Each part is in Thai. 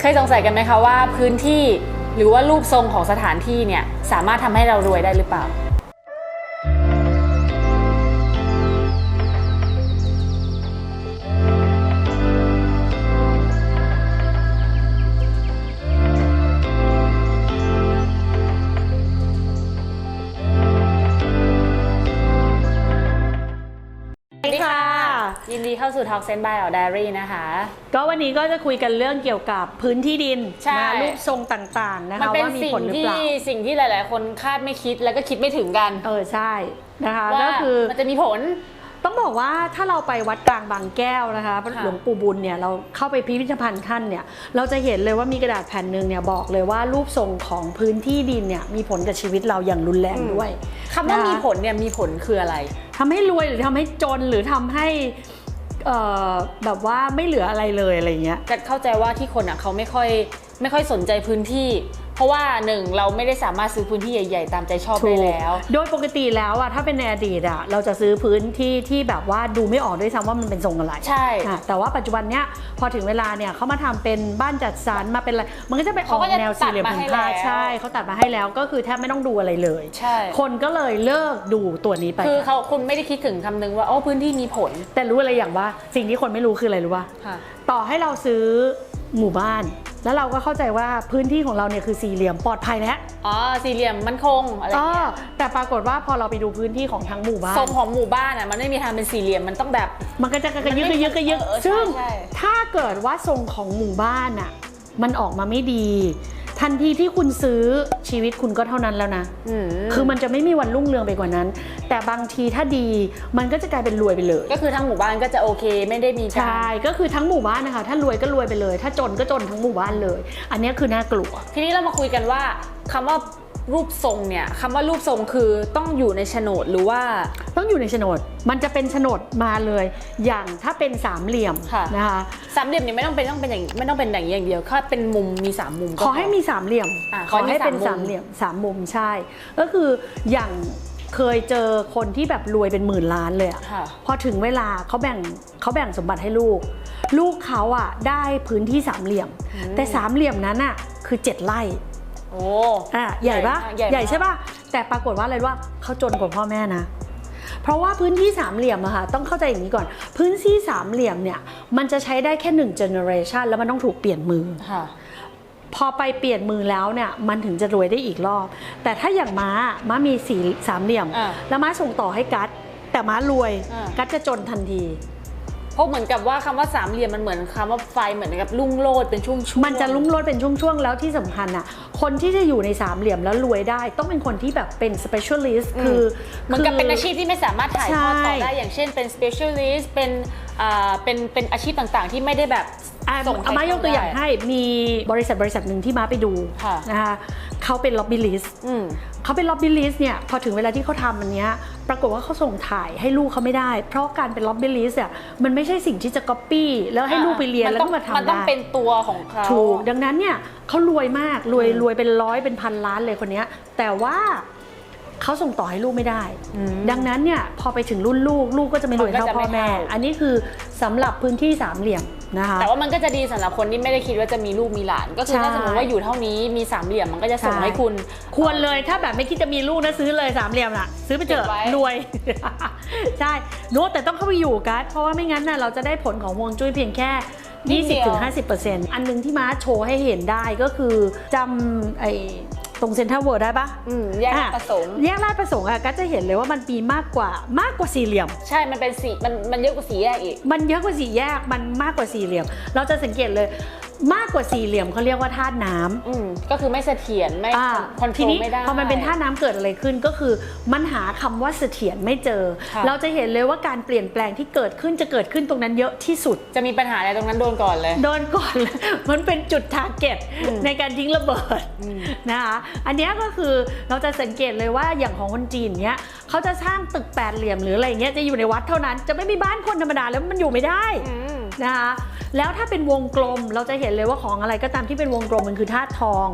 เคยสงสัยกันไหมคะว่าพื้นที่หรือว่ารูปทรงของสถานที่เนี่ยสามารถทำให้เรารวยได้หรือเปล่ายินดีเข้าสู่ Talk Sense by Our Diary นะคะก็วันนี้ก็จะคุยกันเรื่องเกี่ยวกับพื้นที่ดินนะรูปทรงต่างๆนะคะว่ามีผลหรือเปล่าสิ่งที่หลายๆคนคาดไม่คิดแล้วก็คิดไม่ถึงกันใช่นะคะก็คือมันจะมีผลต้องบอกว่าถ้าเราไปวัดกลางบางแก้วนะคะหลวงปู่บุญเนี่ยเราเข้าไปพิพิธภัณฑ์ท่านเนี่ยเราจะเห็นเลยว่ามีกระดาษแผ่นหนึ่งเนี่ยบอกเลยว่ารูปทรงของพื้นที่ดินเนี่ยมีผลกับชีวิตเราอย่างรุนแรงด้วยคำว่ามีผลเนี่ยมีผลคืออะไรทำให้รวยหรือทำให้จนหรือทำให้แบบว่าไม่เหลืออะไรเลยอะไรเงี้ยเข้าใจว่าที่คนเขาไม่ค่อยสนใจพื้นที่เพราะว่าหนึ่งเราไม่ได้สามารถซื้อพื้นที่ใหญ่ๆตามใจชอบได้แล้วโดยปกติแล้วถ้าเป็นในอดีตเราจะซื้อพื้นที่ที่แบบว่าดูไม่ออกด้วยซ้ำว่ามันเป็นทรงอะไรใช่แต่ว่าปัจจุบันเนี้ยพอถึงเวลาเนี่ยเขามาทำเป็นบ้านจัดสรรมาเป็นอะไรมันก็จะไปออกแนวสี่เหลี่ยมผืนผ้าใช่เขาตัดมาให้แล้วก็คือแทบไม่ต้องดูอะไรเลยใช่คนก็เลยเลิกดูตัวนี้ไปคือคุณไม่ได้คิดถึงคำนึงว่าพื้นที่มีผลแต่รู้อะไรอย่างว่าสิ่งที่คนไม่รู้คืออะไรรู้ป่ะต่อให้เราซื้อหมู่บ้านแล้วเราก็เข้าใจว่าพื้นที่ของเราเนี่ยคือสี่เหลี่ยมปลอดภัยแล้วสี่เหลี่ยมมั่นคงอะไรอย่างเงี้ยแต่ปรากฏว่าพอเราไปดูพื้นที่ของทั้งหมู่บ้านทรงของหมู่บ้านมันไม่มีทางเป็นสี่เหลี่ยมมันต้องแบบมันก็จะกระยึกซึ่งถ้าเกิดว่าทรงของหมู่บ้านมันออกมาไม่ดีทันทีที่คุณซื้อชีวิตคุณก็เท่านั้นแล้วนะคือมันจะไม่มีวันรุ่งเรืองไปกว่านั้นแต่บางทีถ้าดีมันก็จะกลายเป็นรวยไปเลยก็คือทั้งหมู่บ้านก็จะโอเคไม่ได้มีใช่ก็คือทั้งหมู่บ้านนะคะถ้ารวยก็รวยไปเลยถ้าจนก็จนทั้งหมู่บ้านเลยอันนี้คือน่ากลัวทีนี้เรามาคุยกันว่าคำว่ารูปทรงเนี่ยคำว่ารูปทรงคือต้องอยู่ในโฉนดหรือว่าต้องอยู่ในโฉนดมันจะเป็นโฉนดมาเลยอย่างถ้าเป็นสามเหลี่ยมนะคะสามเหลี่ยมเนี่ยไม่ต้องเป็นอย่างไม่ต้องเป็นอย่างเดียวแค่เป็นมุมมี3มุมขอให้มีสามเหลี่ยมขอให้เป็นสามเหลี่ยม3มุมใช่ก็คืออย่างเคยเจอคนที่แบบรวยเป็น10,000 ล้านเลยพอถึงเวลาเขาแบ่งสมบัติให้ลูกเขาได้พื้นที่สามเหลี่ยมแต่สามเหลี่ยมนั้นคือ7 ไร่ใหญ่ปะใหญ่ใช่ปะแต่ปรากฏว่าอะไรว่าเขาจนกว่าพ่อแม่นะเพราะว่าพื้นที่สามเหลี่ยมต้องเข้าใจอย่างนี้ก่อนพื้นที่สามเหลี่ยมเนี่ยมันจะใช้ได้แค่1 generation แล้วมันต้องถูกเปลี่ยนมือพอไปเปลี่ยนมือแล้วเนี่ยมันถึงจะรวยได้อีกรอบแต่ถ้าอย่างม้ามีสามเหลี่ยมแล้วม้าส่งต่อให้กัสแต่ม้ารวยกัสจะจนทันทีเพราะเหมือนกับว่าคำว่าสามเหลี่ยมมันเหมือนคำว่าไฟเหมือนกับลุ่งโลดเป็นช่วงๆมันจะลุ่งโลดเป็นช่วงๆแล้วที่สำคัญคนที่จะอยู่ในสามเหลี่ยมแล้วรวยได้ต้องเป็นคนที่แบบเป็น specialist คือเหมือนกับเป็นอาชีพที่ไม่สามารถถ่ายทอดต่อได้อย่างเช่นเป็น specialist เป็นอาชีพต่างๆที่ไม่ได้แบบมายกตัวอย่างให้มีบริษัทหนึ่งที่ม้าไปดูนะคะเขาเป็น lobbyist เขาเป็น lobbyist เนี่ยพอถึงเวลาที่เขาทำอันนี้ปรากฏว่าเขาส่งถ่ายให้ลูกเขาไม่ได้เพราะการเป็น lobbyist มันไม่ใช่สิ่งที่จะ copy แล้วให้ลูกไปเรียนแล้วก็มาทำได้มันต้องเป็นตัวของเขาถูกดังนั้นเนี่ยเขารวยมากรวยเป็น100เป็น1,000 ล้านเลยคนนี้แต่ว่าเขาส่งต่อให้ลูกไม่ได้ดังนั้นเนี่ยพอไปถึงรุ่นลูกก็จะไม่รวยเท่าพ่อแม่อันนี้คือสำหรับพื้นที่สามเหลี่ยมนะคะแต่ว่ามันก็จะดีสำหรับคนที่ไม่ได้คิดว่าจะมีลูกมีหลานก็คือถ้าสมมติว่าอยู่เท่านี้มีสามเหลี่ยมมันก็จะส่งให้คุณควรเลยถ้าแบบไม่คิดจะมีลูกนะซื้อเลยสามเหลี่ยมซื้อไปเถอะรวยใช่แต่ต้องเข้าไปอยู่กันเพราะว่าไม่งั้นเราจะได้ผลของฮวงจุ้ยเพียงแค่20-50%อันนึงที่ม้าโชว์ให้เห็นได้ก็คือจำตรงเซ็นทรัลเวิลด์ได้ปะแยกลาดประสงค์ก็จะเห็นเลยว่ามันมีมากกว่าสี่เหลี่ยมใช่มันเป็นมันเยอะกว่าสี่แยกอีกมันเยอะกว่าสี่แยกมันมากกว่าสี่เหลี่ยมเราจะสังเกตเลยมากกว่าสี่เหลี่ยมเขาเรียกว่าธาตุน้ำก็คือไม่เสถียรไม่คอนโทรลไม่ได้พอมันเป็นธาตุน้ำเกิดอะไรขึ้นก็คือมันหาคำว่าเสถียรไม่เจอเราจะเห็นเลยว่าการเปลี่ยนแปลงที่เกิดขึ้นจะเกิดขึ้นตรงนั้นเยอะที่สุดจะมีปัญหาอะไรตรงนั้นโดนก่อนเลยมันเป็นจุดทาร์เก็ตในการทิ้งระเบิดนะคะอันนี้ก็คือเราจะสังเกตเลยว่าอย่างของคนจีนเนี้ยเขาจะสร้างตึกแปดเหลี่ยมหรืออะไรเงี้ยจะอยู่ในวัดเท่านั้นจะไม่มีบ้านคนธรรมดาแล้วมันอยู่ไม่ได้นะคะแล้วถ้าเป็นวงกลมเราจะเห็นเลยว่าของอะไรก็ตามที่เป็นวงกลมมันคือธาตุทอง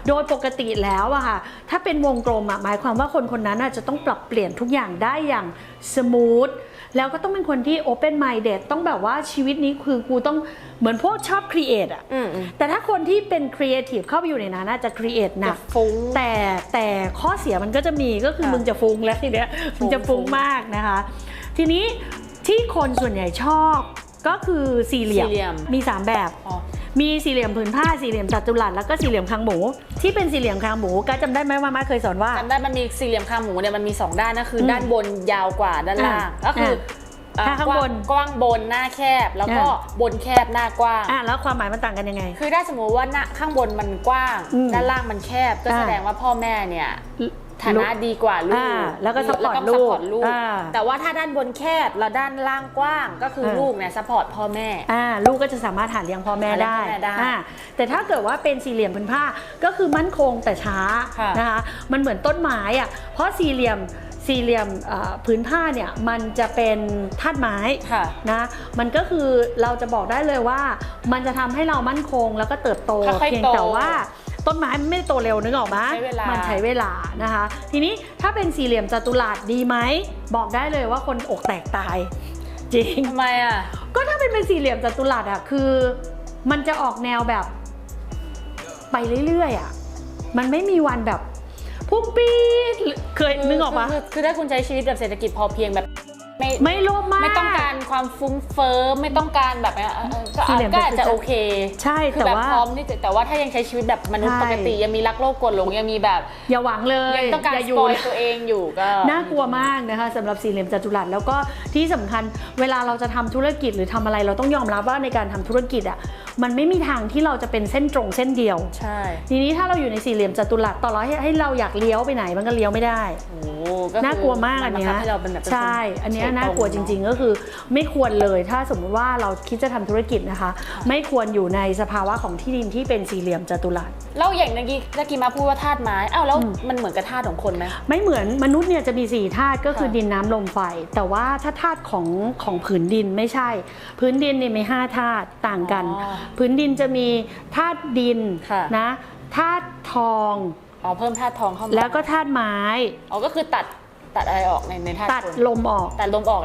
โดยปกติแล้วค่ะถ้าเป็นวงกลมหมายความว่าคนนั้นจะต้องปรับเปลี่ยนทุกอย่างได้อย่างสมูท แล้วก็ต้องเป็นคนที่ open minded ต้องแบบว่าชีวิตนี้คือกูต้องเหมือนพวกชอบ create อะแต่ถ้าคนที่เป็น creative เข้าไปอยู่ในนั้นน่าจะ create หนักแต่ข้อเสียมันก็จะมีก็คือมึงจะฟุ้งแล้วทีเนี้ยมึงจะฟุ้งมากนะคะทีนี้ที่คนส่วนใหญ่ชอบก็คือสี่เหลี่ยมมี3แบบมีสี่เหลี่ยมผืนผ้าสี่เหลี่ยมจัตุรัสแล้วก็สี่เหลี่ยมคางหมูที่เป็นสี่เหลี่ยมคางหมูก็จำได้ไหมว่ามาเคยสอนว่าจำได้มันมีสี่เหลี่ยมคางหมูเนี่ยมันมี2ด้านนะคือด้านบนยาวกว่าด้านล่างก็คือข้างบนกว้างบนหน้าแคบแล้วก็บนแคบหน้ากว้างแล้วความหมายมันต่างกันยังไงคือถ้าสมมติว่าหน้าข้างบนมันกว้างด้านล่างมันแคบก็แสดงว่าพ่อแม่เนี่ยฐานะดีกว่าลูกแล้วก็ซัพพอร์ตลูกแต่ว่าถ้าด้านบนแคบแล้วด้านล่างกว้างก็คือลูกเนี่ยซัพพอร์ตพ่อแม่ลูกก็จะสามารถหาเลี้ยงพ่อแม่ได้แต่ถ้าเกิดว่าเป็นสี่เหลี่ยมผืนผ้าก็คือมั่นคงแต่ช้านะคะมันเหมือนต้นไม้อ่ะเพราะสี่เหลี่ยมผืนผ้าเนี่ยมันจะเป็นธาตุไม้นะมันก็คือเราจะบอกได้เลยว่ามันจะทำให้เรามั่นคงแล้วก็เติบโตเพียงแต่ว่าต้นไม้มันไม่โตเร็วนึกออกไหมมันใช้เวลานะคะทีนี้ถ้าเป็นสี่เหลี่ยมจัตุรัสดีไหมบอกได้เลยว่าคนอกแตกตายจริงทำไมอ่ะก็ถ้าเป็นสี่เหลี่ยมจัตุรัสอ่ะคือมันจะออกแนวแบบไปเรื่อยๆอ่ะมันไม่มีวันแบบพุ่งปี๊ดเคยนึกออกปะคือถ้าคุณใช้ชีวิตแบบเศรษฐกิจพอเพียงแบบไม่โลภมากไม่ต้องการความฟุ้งเฟ้อไม่ต้องการแบบก็อาจจะโอเคใช่แต่ว่าพร้อมที่จะแต่ว่าถ้ายังใช้ชีวิตแบบมนุษย์ปกติยังมีรักโลภโกรธหลงยังมีแบบอย่าหวังเลยยังต้องการสปอยตัวเองอยู่ก็น่ากลัวมากนะคะสำหรับสี่เหลี่ยมจัตุรัสแล้วก็ที่สำคัญเวลาเราจะทำธุรกิจหรือทำอะไรเราต้องยอมรับว่าในการทำธุรกิจอ่ะมันไม่มีทางที่เราจะเป็นเส้นตรงเส้นเดียวใช่ทีนี้ถ้าเราอยู่ในสี่เหลี่ยมจัตุรัสต่อเราให้เราอยากเลี้ยวไปไหนมันก็เลี้ยวไม่ได้น่ากลัวมากอันนี้ใช่อันนี้น่ากลัวจริงๆก็คือไม่ควรเลยถ้าสมมุติว่าเราคิดจะทำธุรกิจนะคะไม่ควรอยู่ในสภาวะของที่ดินที่เป็นสี่เหลี่ยมจัตุรัสแล้วอย่างเมื่อกี้มาพูดว่าธาตุไม้แล้วมันเหมือนกับธาตุของคนไหมไม่เหมือนมนุษย์เนี่ยจะมี4ธาตุก็คือดินน้ำลมไฟแต่ว่าถ้าธาตุของผืนดินไม่ใช่พื้นดินเนี่ยมี5ธาตุต่างกันพื้นดินจะมีธาตุดินนะธาตุทองเพิ่มธาตุทองเข้ามาแล้วก็ธาตุไม้ก็คือตัดอะไรออกในธาตุตัดลมออก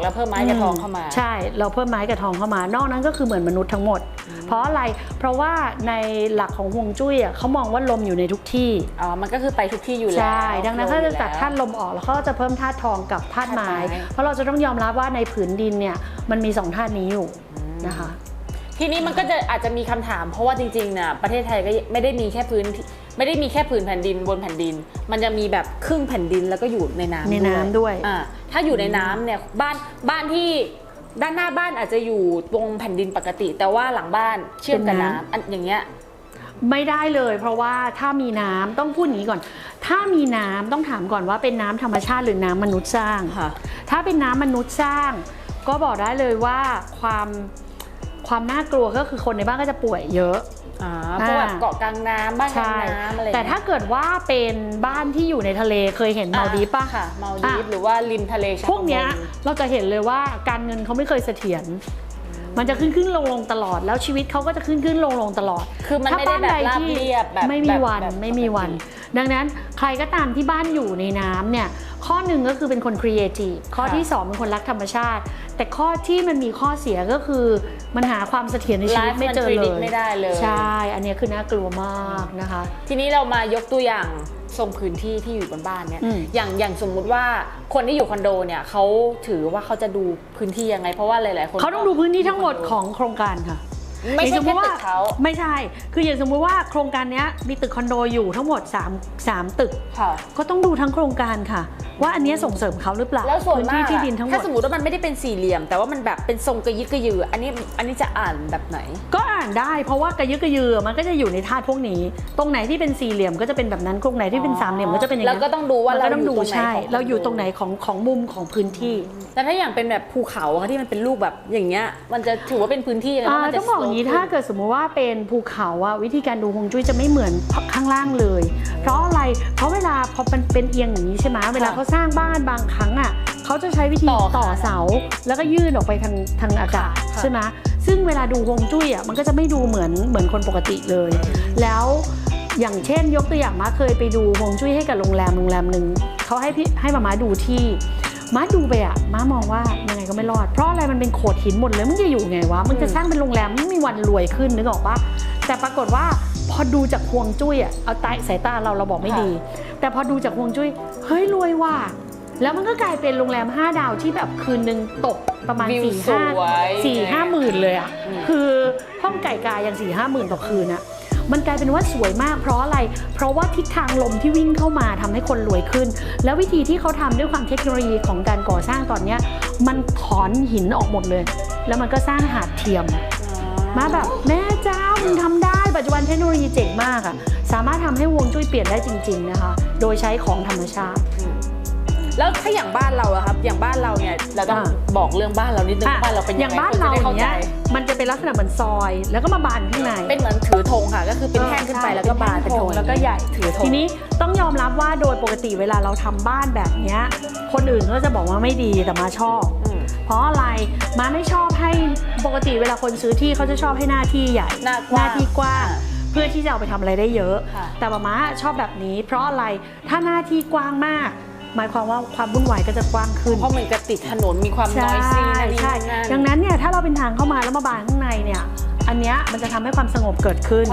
แล้วเพิ่มไม้กับทองเข้ามาใช่เราเพิ่มไม้กับทองเข้ามานอกนั้นก็คือเหมือนมนุษย์ทั้งหมดเพราะอะไรเพราะว่าในหลักของฮวงจุ้ยเขามองว่าลมอยู่ในทุกที่มันก็คือไปทุกที่อยู่แล้วใช่ดังนั้นถ้าจะตัดธาตุลมออกแล้วเขาจะเพิ่มธาตุทองกับธาตุไม้เพราะเราจะต้องยอมรับว่าในผืนดินเนี่ยมันมี2ธาตุนี้อยู่นะคะทีนี้มันก็จะอาจจะมีคำถามเพราะว่าจริงๆน่ะประเทศไทยก็ไม่ได้มีแค่ผืนแผ่นดินบนแผ่นดินมันจะมีแบบครึ่งแผ่นดินแล้วก็อยู่ในน้ำด้วยถ้าอยู่ในน้ำเนี่ยบ้านที่ด้านหน้าบ้านอาจจะอยู่ตรงแผ่นดินปกติแต่ว่าหลังบ้านเชื่อมกับน้ำอย่างเงี้ยไม่ได้เลยเพราะว่าถ้ามีน้ำต้องพูดอย่างนี้ก่อนถ้ามีน้ำต้องถามก่อนว่าเป็นน้ำธรรมชาติหรือน้ำมนุษย์สร้างถ้าเป็นน้ำมนุษย์สร้างก็บอกได้เลยว่าความน่ากลัวก็คือคนในบ้านก็จะป่วยเยอะเพราะแบบเกาะกลางน้ำบ้านกลางน้ำอะไรแต่ถ้าเกิดว่าเป็นบ้านที่อยู่ในทะเลเคยเห็นมาลดีฟป่ะค่ะมาลดีฟหรือว่าริมทะเลพวกเนี้ยเราจะเห็นเลยว่าการเงินเขาไม่เคยเสถียรมันจะขึ้นลงตลอดแล้วชีวิตเขาก็จะขึ้นลงตลอดคือมันไม่ได้แบบราบเรียบแบบไม่มีวันดังนั้นใครก็ตามที่บ้านอยู่ในน้ำเนี่ยข้อหนึ่งก็คือเป็นคนครีเอทีฟข้อที่2เป็นคนรักธรรมชาติแต่ข้อที่มันมีข้อเสียก็คือมันหาความเสถียรในชีวิตไม่เจอเลยใช่อันนี้คือน่ากลัวมากนะคะทีนี้เรามายกตัวอย่างทรงพื้นที่ที่อยู่บนบ้านเนี่ยอย่างสมมุติว่าคนที่อยู่คอนโดเนี่ยเขาถือว่าเขาจะดูพื้นที่ยังไงเพราะว่าหลายๆคนเขาต้องดูพื้นที่ทั้งหมดของโครงการค่ะไม่ใช่แค่ตึกเขาไม่ใช่คืออย่างสมมติว่าโครงการนี้มีตึกคอนโดอยู่ทั้งหมด3ตึกก็ต้องดูทั้งโครงการค่ะว่าอันนี้ส่งเสริมเขาหรือเปล่าแล้วส่วนมากที่ดินทั้งหมดถ้าสมมติว่ามันไม่ได้เป็นสี่เหลี่ยมแต่ว่ามันแบบเป็นทรงกระยึกกระยืออันนี้จะอ่านแบบไหนก็อ่านได้เพราะว่ากระยึกกระยือมันก็จะอยู่ในธาตุพวกนี้ตรงไหนที่เป็นสี่เหลี่ยมก็จะเป็นแบบนั้นตรงไหนที่เป็นสามเหลี่ยมก็จะเป็นอย่างนั้นแล้วก็ต้องดูว่าเราอยู่ตรงไหนเราอยู่ตรงไหนของมุมของพื้นที่แต่ถ้าอย่างเป็นแบบภูเขาที่มันเป็นรูปแบบอย่างเงี้ยมันจะถือว่าเป็นพื้นที่แล้วมันจะต้องบอกอย่างนี้ถ้าเกิดสมมติว่าเป็นภูเขาวิธีการดูฮวงจุ้ยจะไม่เหมือนข้างล่างเลยเพราะอะไรเพราะเวลาพอมันเป็นเอียงอย่างนี้ใช่ไหมเวลาเขาสร้างบ้านบางครั้งเขาจะใช้วิธีต่อเสาแล้วก็ยื่นออกไปทางอากาศใช่ไหมซึ่งเวลาดูฮวงจุ้ยมันก็จะไม่ดูเหมือนคนปกติเลยแล้วอย่างเช่นยกตัวอย่างมาเคยไปดูฮวงจุ้ยให้กับโรงแรมหนึ่งเขาให้มาดูที่ ม้าดูไปอะม้ามองว่ายังไงก็ไม่รอดเพราะอะไรมันเป็นโขดหินหมดเลยมึงจะอยู่ไงวะมึงจะสร้างเป็นโรงแรมไม่มีวันรวยขึ้นนึกออกปะแต่ปรากฏว่าพอดูจากฮวงจุ้ยอะเอาสายตาเราบอกไม่ดีแต่พอดูจากฮวงจุ้ยเฮ้ยรวยว่ะแล้วมันก็กลายเป็นโรงแรม5 ดาวที่แบบคืนนึงตกประมาณ4-5 หมื่นเลยอะคือห้องไก่กายัง4-5 หมื่นต่อคืนอะมันกลายเป็นว่าสวยมากเพราะอะไรเพราะว่าทิศทางลมที่วิ่งเข้ามาทำให้คนรวยขึ้นแล้ววิธีที่เขาทำด้วยความเทคโนโลยีของการก่อสร้างตอนนี้มันถอนหินออกหมดเลยแล้วมันก็สร้างหาดเทียมมาแบบแม่เจ้ามึงทำได้ปัจจุบันเทคโนโลยีเจ๋งมากอะสามารถทำให้ฮวงจุ้ยเปลี่ยนได้จริงๆนะคะโดยใช้ของธรรมชาติแล้วถ้าอย่างบ้านเราอะครับอย่างบ้านเราเนี่ยเราต้องบอกเรื่องบ้านเรานิดนึงบ้านเราเป็นยังไงอย่างบ้านเราเนี่ยมันจะเป็นลักษณะเหมือนซอยแล้วก็มาบานข้างในเป็นเหมือนถือธงค่ะก็คือเป็นแท่งขึ้นไปแล้วก็บานเป็นธงแล้วก็ใหญ่ถือธงทีนี้ต้องยอมรับว่าโดยปกติเวลาเราทำบ้านแบบนี้คนอื่นก็จะบอกว่าไม่ดีแต่มาชอบเพราะอะไรมาไม่ชอบให้ปกติเวลาคนซื้อที่เขาจะชอบให้หน้าที่ใหญ่หน้าที่กว้างเพื่อที่จะเอาไปทำอะไรได้เยอะแต่มาชอบแบบนี้เพราะอะไรถ้าหน้าที่กว้างมากหมายความว่าความวุ่นวายก็จะกว้างขึ้นเพราะมันจะติดถนนมีความน้อยซี่ใช่ดังนั้นเนี่ยถ้าเราเป็นทางเข้ามาแล้วมาบานข้างในเนี่ยอันเนี้ยมันจะทำให้ความสงบเกิดขึ้น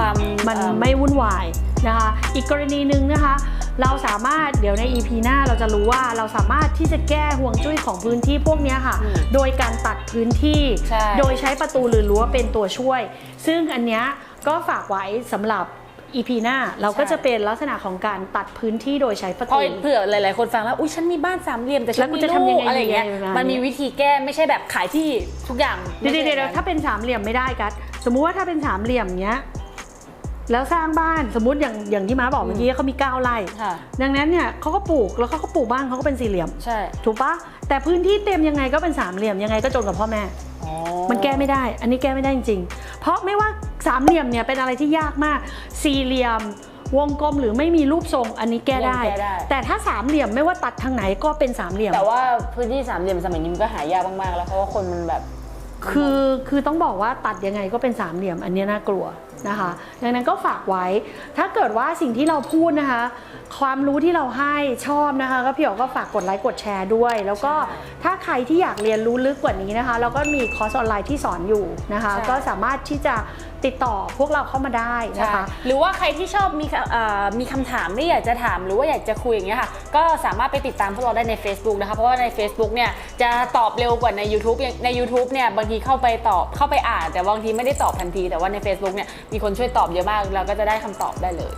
มันไม่วุ่นวายนะคะอีกกรณีหนึ่งนะคะเราสามารถเดี๋ยวใน EP หน้าเราจะรู้ว่าเราสามารถที่จะแก้ห่วงจุ้ยของพื้นที่พวกนี้ค่ะโดยการตัดพื้นที่โดยใช้ประตูหรือรั้วเป็นตัวช่วยซึ่งอันเนี้ยก็ฝากไว้สำหรับEP หน้าเราก็จะเป็นลักษณะของการตัดพื้นที่โดยใช้ประตูเผื่อหลายๆคนฟังแล้วอุ้ยฉันมีบ้าน3 เหลี่ยมแต่ฉันมีลูกอะไรอย่างเงี้ยมันมีวิธีแก้ไม่ใช่แบบขายที่ทุกอย่างเดี๋ยวถ้าเป็น3 เหลี่ยมไม่ได้กัสสมมุติว่าถ้าเป็น3 เหลี่ยมเนี้ยแล้วสร้างบ้านสมมุติอย่างที่ม้าบอกเมื่อกี้เขามี9 ไร่ดังนั้นเนี่ยเขาก็ปลูกแล้วเขาก็ปลูกบ้านเขาก็เป็น4 เหลี่ยมใช่ถูกปะแต่พื้นที่เต็มยังไงก็เป็น3 เหลี่ยมยังไงก็จนกับพ่อแม่มันแก้ไม่ได้อันนี้แก้ไม่ได้จริงๆเพราะไม่ว่า3 เหลี่ยมเนี่ยเป็นอะไรที่ยากมาก4 เหลี่ยมวงกลมหรือไม่มีรูปทรงอันนี้แก้ได้แต่ถ้า3 เหลี่ยมไม่ว่าตัดทางไหนก็เป็น3 เหลี่ยมแต่ว่าพื้นที่3 เหลี่ยมสมัยนี้มันก็หายากมากๆแล้วเพราะว่าคนมันแบบคือต้องบอกว่าตัดยังไงก็เป็น3 เหลี่ยมอันนี้น่ากลัวนะคะดังนั้นก็ฝากไว้ถ้าเกิดว่าสิ่งที่เราพูดนะคะความรู้ที่เราให้ชอบนะคะก็พี่อ๋อก็ฝากกดไลค์กดแชร์ด้วยแล้วก็ถ้าใครที่อยากเรียนรู้ลึกกว่านี้นะคะเราก็มีคอร์สออนไลน์ที่สอนอยู่นะคะก็สามารถที่จะติดต่อพวกเราเข้ามาได้นะคะหรือว่าใครที่ชอบมีคำถามที่อยากจะถามหรือว่าอยากจะคุยอย่างเงี้ยค่ะก็สามารถไปติดตามพวกเราได้ใน Facebook นะคะเพราะว่าใน Facebook เนี่ยจะตอบเร็วกว่าใน YouTube ใน YouTube เนี่ยบางทีเข้าไปอ่านแต่บางทีไม่ได้ตอบทันทีแต่ว่าใน Facebook เนี่ยมีคนช่วยตอบเยอะมากเราก็จะได้คำตอบได้เลย